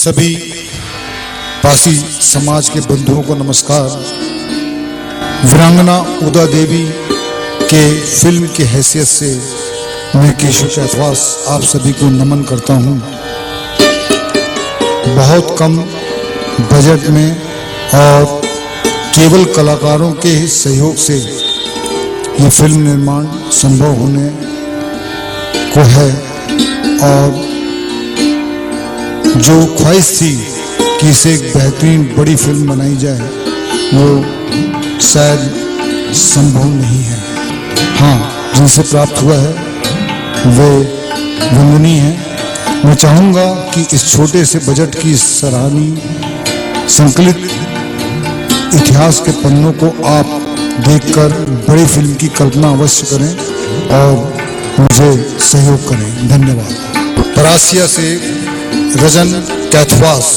सभी पासी समाज के बंधुओं को नमस्कार। वीरांगना उदा देवी के फिल्म की हैसियत से मैं केशव कैथवास आप सभी को नमन करता हूं। बहुत कम बजट में और केवल कलाकारों के ही सहयोग से ये फिल्म निर्माण संभव होने को है और जो ख्वाहिश थी कि इसे एक बेहतरीन बड़ी फिल्म बनाई जाए वो शायद संभव नहीं है। हाँ, जिनसे प्राप्त हुआ है वे वंदनीय हैं। मैं चाहूँगा कि इस छोटे से बजट की सराहनीय संकलित इतिहास के पन्नों को आप देखकर बड़ी फिल्म की कल्पना अवश्य करें और मुझे सहयोग करें। धन्यवाद। परासिया से रजन कैथवास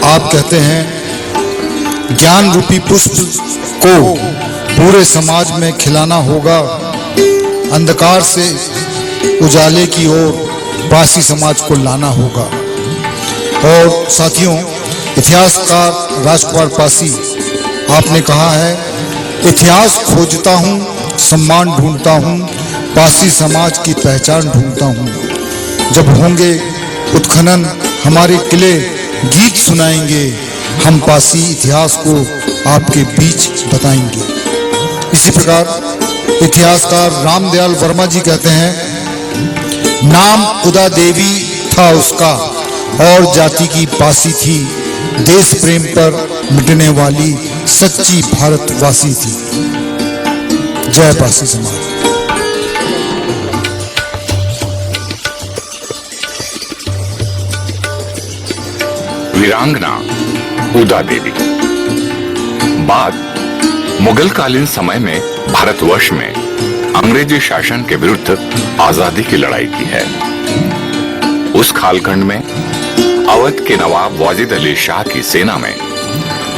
आप कहते हैं, ज्ञान रूपी पुष्प को पूरे समाज में खिलाना होगा, अंधकार से उजाले की ओर पासी समाज को लाना होगा। और साथियों, इतिहासकार राजकुमार पासी आपने कहा है, इतिहास खोजता हूँ, सम्मान ढूंढता हूँ, पासी समाज की पहचान ढूंढता हूँ। जब होंगे उत्खनन हमारे किले गीत सुनाएंगे, हम पासी इतिहास को आपके बीच बताएंगे। इसी प्रकार इतिहासकार रामदयाल वर्मा जी कहते हैं, नाम उदा देवी था उसका और जाति की पासी थी, देश प्रेम पर मिटने वाली सच्ची भारतवासी थी। जय पासी समाज। वीरांगना उदा देवी। बात मुगल कालीन समय में भारतवर्ष में अंग्रेजी शासन के विरुद्ध आजादी की लड़ाई की है। उस कालखंड में अवध के नवाब वाजिद अली शाह की सेना में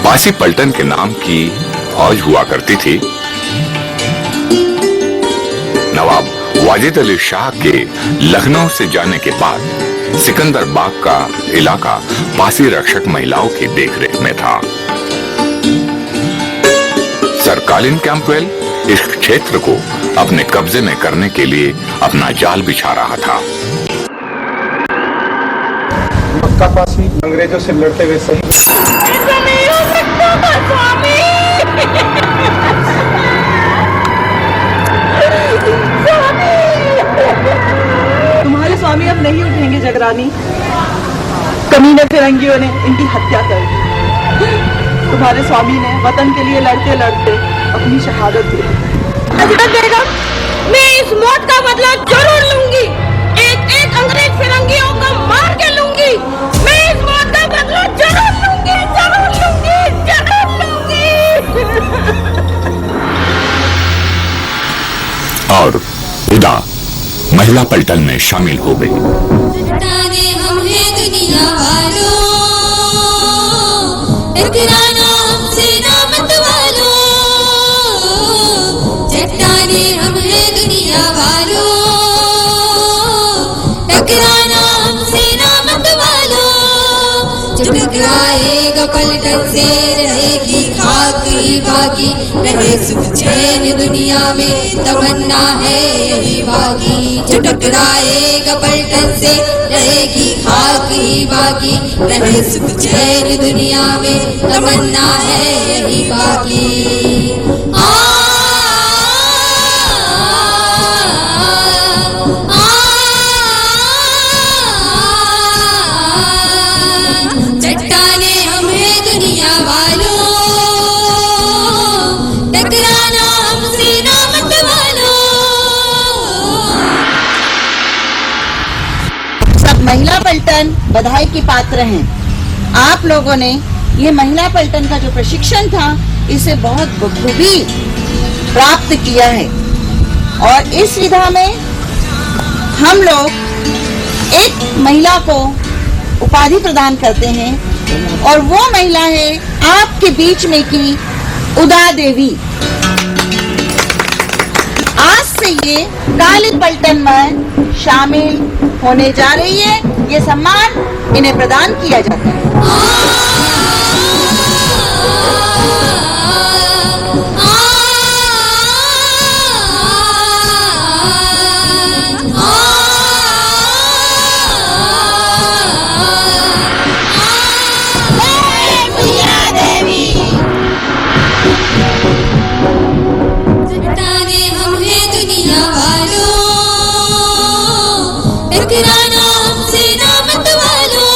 पासी पलटन के नाम की फौज हुआ करती थी। नवाब वाजिद अली शाह के लखनऊ से जाने के बाद सिकंदर बाग का इलाका पासी रक्षक महिलाओं की देखरेख में था। सर कॉलिन कैंपवेल इस क्षेत्र को अपने कब्जे में करने के लिए अपना जाल बिछा रहा था। मक्का पासी अंग्रेजों से लड़ते हुए सही नहीं हो सकता स्वामी। तुम्हारे स्वामी अब नहीं उठेंगे जगरानी। कमीने फिरंगियों ने इनकी हत्या कर दी। तुम्हारे स्वामी ने वतन के लिए लड़ते लड़ते अपनी शहादत दी। बेगम, मैं इस मौत का बदला जरूर लूंगी। एक एक अंग्रेज फिरंगियों को मार के लूंगी। मैं इस मौत का बदला जरूर लूंगी, जरूर लूंगी, जरूर लूंगी। और उदा महिला पलटन में शामिल हो गई। चट्टाने हम हैं दुनिया वालों, टकराना हमसे ना मत वालों। चट्टाने हम हैं दुनिया वालों, टकराना हमसे ना मत वालों। जो टकराएगा पलटन से रहेगी खाक ही बाकी, रहे सुख चैन दुनिया में तमन्ना है यही बाकी। जो टकराएगा पलटन से रहेगी खाक ही बाकी, रहे सुख चैन दुनिया में तमन्ना है यही बाकी। चट्टाने हम हैं दुनिया वालों, टकराना हमसे ना मत वालों। सब महिला पलटन बधाई की पात्र हैं। आप लोगों ने ये महिला पलटन का जो प्रशिक्षण था इसे बहुत बखूबी प्राप्त किया है और इस विधा में हम लोग एक महिला को उपाधि प्रदान करते हैं और वो महिला है आपके बीच में की उदा देवी। आज से ये काली पलटन में शामिल होने जा रही है। ये सम्मान इन्हें प्रदान किया जाता है। चट्टाने हम हैं दुनिया वालों, टकराना हमसे ना मत वालों।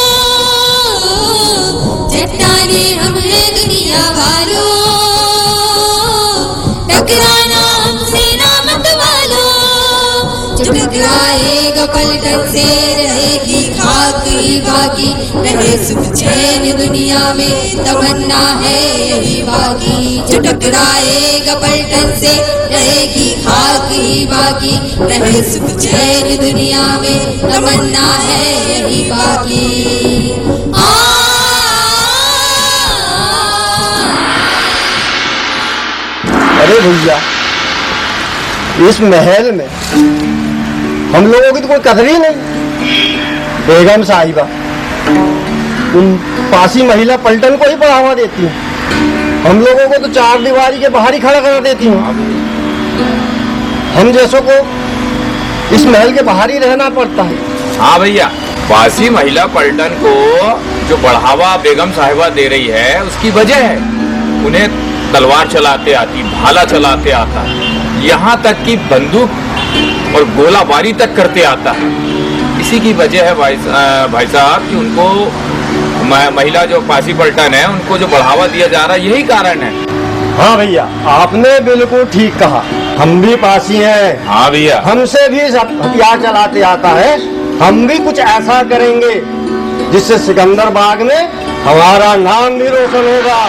चट्टाने हम हैं दुनिया वालों, टकराना हमसे ना मत वालों। जो टकराएगा पलटन से रहेगी खाक ही बाकी, रहे सुख चैन दुनिया में तमन्ना है यही बाकी। जो टकराएगा पलटन से रहेगी खाक ही बाकी, रहे सुख चैन दुनिया में तमन्ना है यही बाकी। अरे भैया, इस महल में हम लोगों की तो कोई कदर ही नहीं। बेगम साहिबा उन पासी महिला पलटन को ही बढ़ावा देती हैं। हम लोगों को तो चार दीवारी के बाहर ही खड़ा कर देती हैं। हम जैसों को इस महल के बाहर ही रहना पड़ता है। हाँ भैया, पासी महिला पलटन को जो बढ़ावा बेगम साहिबा दे रही है उसकी वजह है उन्हें तलवार चलाते आती, भाला चलाते आता, यहाँ तक कि बंदूक और गोलाबारी तक करते आता है। इसी की वजह है भाई साहब कि उनको महिला जो पासी पलटन है उनको जो बढ़ावा दिया जा रहा है, यही कारण है। हाँ भैया, आपने बिल्कुल ठीक कहा। हम भी पासी हैं। हाँ भैया, हमसे भी हथियार चलाते आता है। हम भी कुछ ऐसा करेंगे जिससे सिकंदर बाग में हमारा नाम भी रोशन होगा।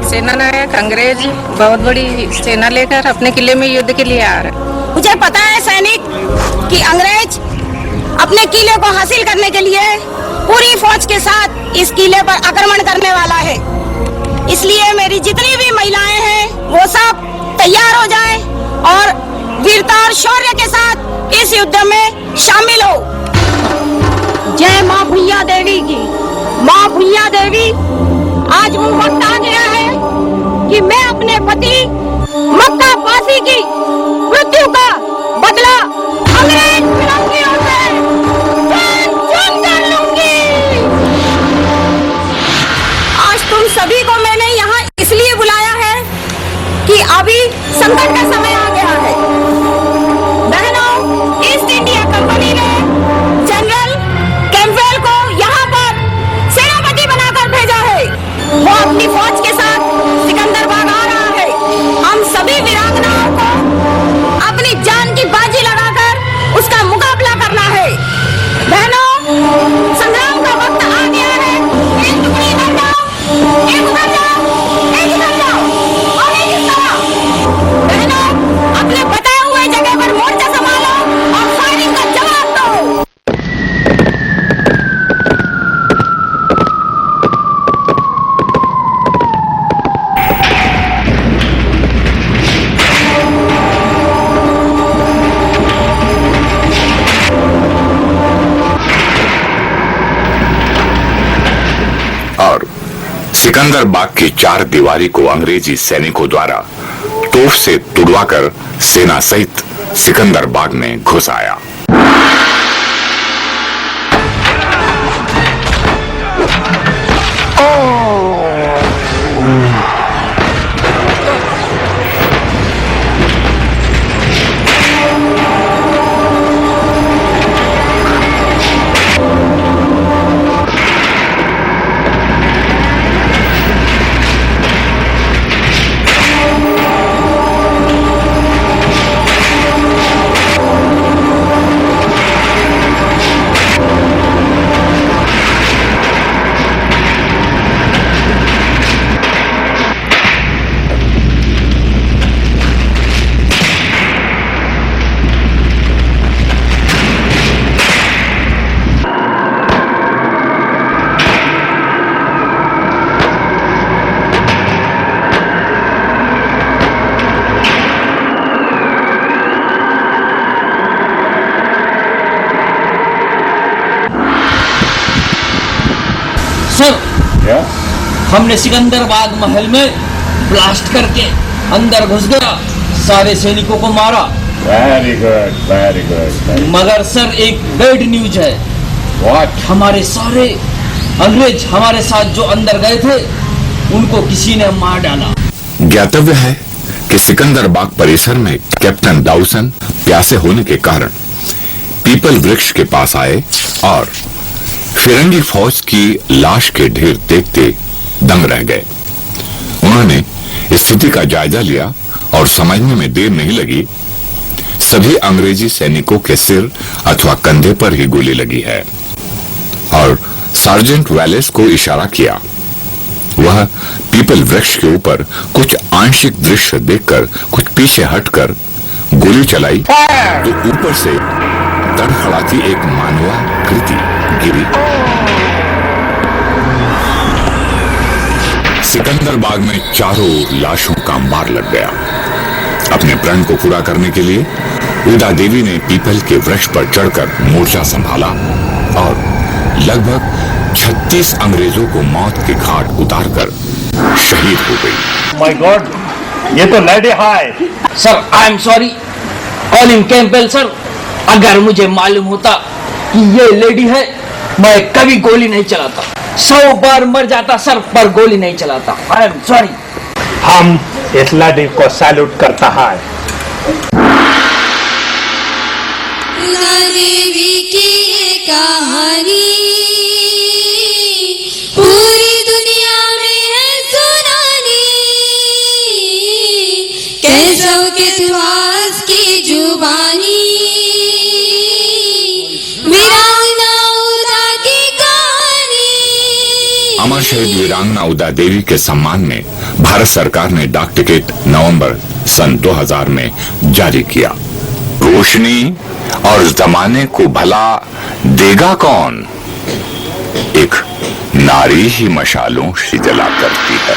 सेनानायक अंग्रेज बहुत बड़ी सेना लेकर अपने किले में युद्ध के लिए आ रहे हैं। मुझे पता है सैनिक कि अंग्रेज अपने किले को हासिल करने के लिए पूरी फौज के साथ इस किले पर आक्रमण करने वाला है। इसलिए मेरी जितनी भी महिलाएं हैं वो सब तैयार हो जाएं और वीरता और शौर्य के साथ इस युद्ध में शामिल हो। जय माँ भुइया देवी की। माँ भुइया देवी, आज वो वक्त आ गया है कि मैं अपने पति मक्का पासी की मृत्यु का बदला अंग्रेज फिरंगियों से जान कर लूंगी। आज तुम सभी को मैंने यहाँ इसलिए बुलाया है कि अभी संकट का समय आ गया है। बहनों, ईस्ट इंडिया कंपनी ने जनरल कैंपबेल को यहाँ पर सेनापति बनाकर भेजा है। वो अपनी फौज के साथ सिकंदर बाग आ रहा है। हम सभी वीरांगनाओं को अपनी जान की बाजी लगाकर उसका मुकाबला करना है। बहनों, संग्राम का वक्त आ गया है। एक टुकड़ी इधर जाओ, एक उधर जाओ, एक इधर जाओ और एक इस तरह। बहनों, अपने बताए हुए जगह पर मोर्चा संभालो और फायरिंग का जवाब दो। और सिकंदर बाग की चार दीवारी को अंग्रेजी सैनिकों द्वारा तोप से तुड़वाकर सेना सहित सिकंदर बाग में घुस आया। सर हमने सिकंदराबाद महल में ब्लास्ट करके अंदर घुस गया, सारे सैनिकों को मारा। Very good, very good. मगर सर एक बैड न्यूज है। व्हाट? हमारे सारे अंग्रेज हमारे साथ जो अंदर गए थे उनको किसी ने मार डाला। ज्ञातव्य है कि सिकंदराबाद परिसर में कैप्टन डाउसन प्यासे होने के कारण पीपल वृक्ष के पास आए और फिरंगी फौज की लाश के ढेर देखते दंग रह गए। उन्होंने स्थिति का जायजा लिया और समझने में देर नहीं लगी, सभी अंग्रेजी सैनिकों के सिर अथवा कंधे पर ही गोली लगी है। और सार्जेंट वैलेस को इशारा किया। वह पीपल वृक्ष के ऊपर कुछ आंशिक दृश्य देखकर कुछ पीछे हटकर गोली चलाई तो ऊपर से तड़फड़ाती एक मानवाकृति गिरी। सिकंदराबाद में चारों लाशों का अंबार लग गया। अपने प्रण को पूरा करने के लिए उदा देवी ने पीपल के वृक्ष पर चढ़कर मोर्चा संभाला और लगभग 36 अंग्रेजों को मौत के घाट उतारकर शहीद हो गई। माय गॉड, ये तो lady hi. Sir I am sorry Colin Campbell sir, अगर मुझे मालूम होता कि ये लेडी है मैं कभी गोली नहीं चलाता, 100 बार मर जाता सर पर गोली नहीं चलाता। I am sorry. हम इस लेडी को सैल्यूट करता है। उदा देवी की ये कहानी पूरी दुनिया में है सुनानी, कैसों के इतिहास की जुबानी, वीरांगना उदा की कहानी। अमर शहीद वीरांगना उदा देवी के सम्मान में भारत सरकार ने डाक टिकट नवंबर सन 2000 में जारी किया। रोशनी और जमाने को भला देगा कौन, एक नारी ही मशालों से जला करती है।